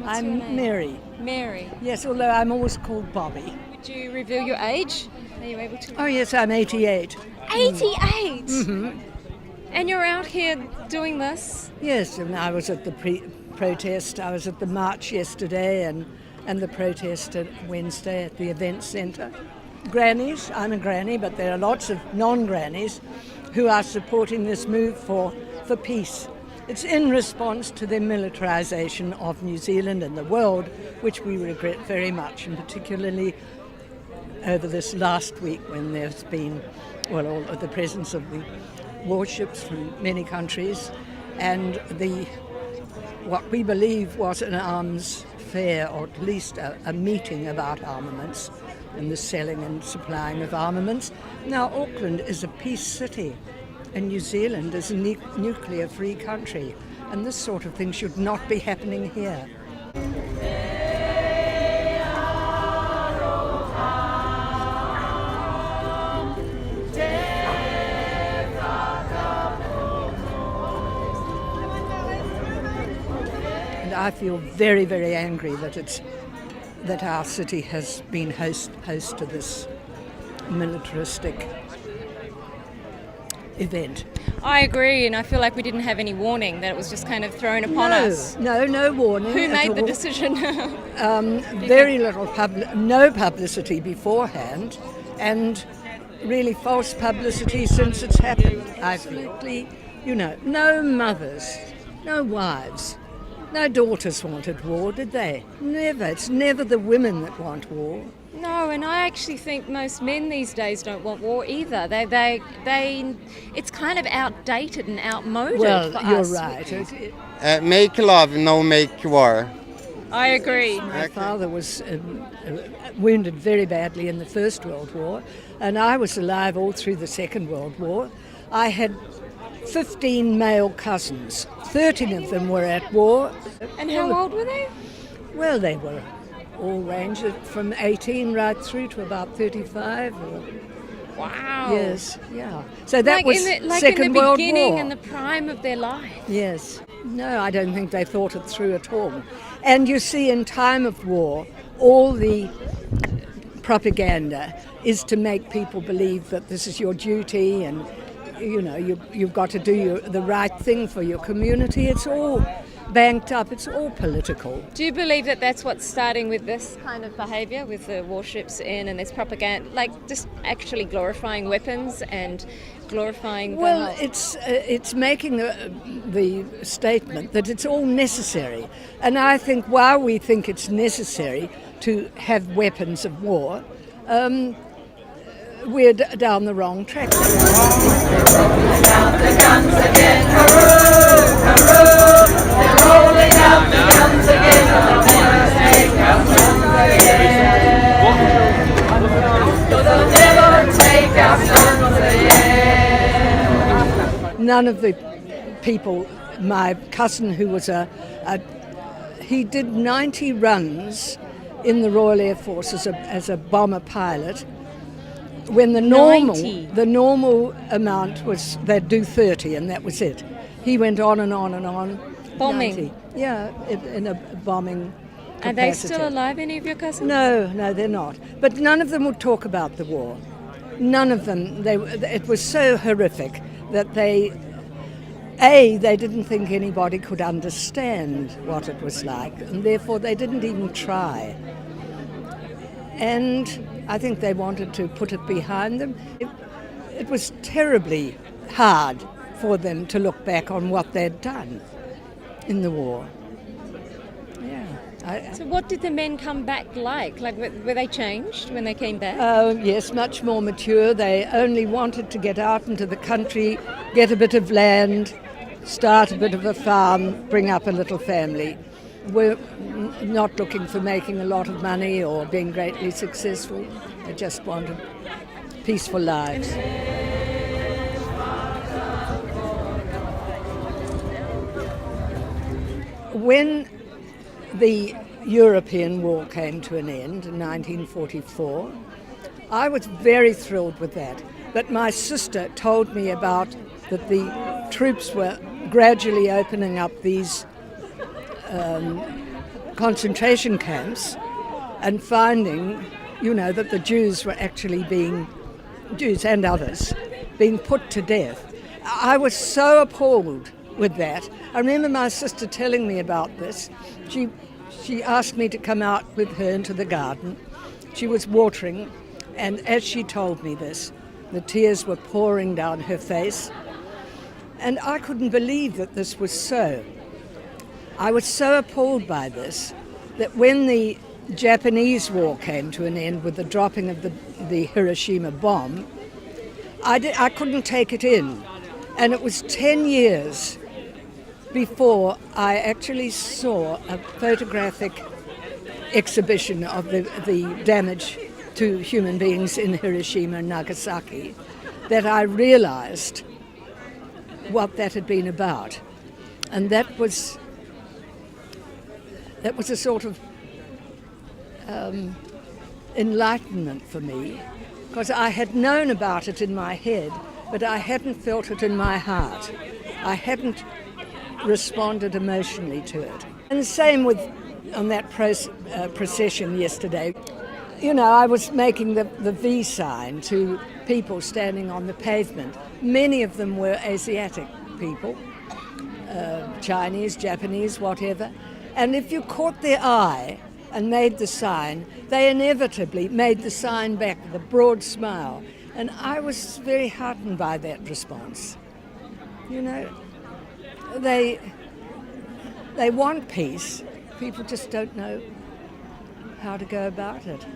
I'm Mary. Mary. Yes, although I'm always called Bobby. Would you reveal your age? Are you able to? Oh yes, I'm 88. 88? Mm-hmm. And you're out here doing this? Yes, and I was at the protest. I was at the march yesterday and the protest at Wednesday at the event centre. Grannies, I'm a granny, but there are lots of non-grannies who are supporting this move for peace. It's in response to the militarisation of New Zealand and the world, which we regret very much, and particularly over this last week when there's been, all of the presence of the warships from many countries and what we believe was an arms fair, or at least a meeting about armaments and the selling and supplying of armaments. Now, Auckland is a peace city, and New Zealand is a nuclear-free country, and this sort of thing should not be happening here. And I feel very, very angry that our city has been host to this militaristic event. I agree, and I feel like we didn't have any warning, that it was just kind of thrown upon us. No warning. Who made the decision? Very little no publicity beforehand, and really false publicity since it's happened. Absolutely, no mothers, no wives, no daughters wanted war, did they? Never. It's never the women that want war. No, and I actually think most men these days don't want war either. It's kind of outdated and outmoded for us. Well, you're right. Make love, no make war. I agree. My father was wounded very badly in the First World War, and I was alive all through the Second World War. I had 15 male cousins. 13 of them were at war. And how old were they? Well, they were all ranged from 18 right through to about 35. Wow. Yes, yeah. So that was Second World War. Like in the beginning and the prime of their life. Yes. No, I don't think they thought it through at all. And you see, in time of war, all the propaganda is to make people believe that this is your duty and, you've got to do the right thing for your community. It's all banked up, it's all political. Do you believe that that's what's starting with this kind of behaviour, with the warships in and this propaganda, like just actually glorifying weapons and glorifying it's making the statement that it's all necessary. And I think while we think it's necessary to have weapons of war, we're down the wrong track. Down the guns again, hurroo, hurroo. They're rolling out the guns again, they'll never take our sons again. They'll never take our sons again. None of the people, my cousin who was he did 90 runs in the Royal Air Force as a bomber pilot, when the normal amount was they'd do 30 and that was it. He went on and on and on. Bombing? 90. Yeah, in a bombing capacity. Are they still alive, any of your cousins? No, they're not. But none of them would talk about the war. None of them. It was so horrific that they didn't think anybody could understand what it was like, and therefore they didn't even try. And I think they wanted to put it behind them. It was terribly hard for them to look back on what they'd done in the war. Yeah. So what did the men come back like? Like, were they changed when they came back? Yes, much more mature. They only wanted to get out into the country, get a bit of land, start a bit of a farm, bring up a little family. We're not looking for making a lot of money or being greatly successful. They just wanted peaceful lives. when the European War came to an end in 1944, I was very thrilled with that. But my sister told me about that the troops were gradually opening up these concentration camps and finding, that the Jews were actually Jews and others, being put to death. I was so appalled with that. I remember my sister telling me about this. She asked me to come out with her into the garden. She was watering, and as she told me this, the tears were pouring down her face, and I couldn't believe that this was so. I was so appalled by this that when the Japanese war came to an end with the dropping of the Hiroshima bomb, I couldn't take it in. And it was 10 years before I actually saw a photographic exhibition of the damage to human beings in Hiroshima and Nagasaki that I realized what that had been about. And that was a sort of enlightenment for me, because I had known about it in my head, but I hadn't felt it in my heart. I hadn't responded emotionally to it. And the same on that procession yesterday. I was making the V sign to people standing on the pavement. Many of them were Asiatic people, Chinese, Japanese, whatever. And if you caught their eye and made the sign, they inevitably made the sign back with a broad smile. And I was very heartened by that response. They want peace. People just don't know how to go about it.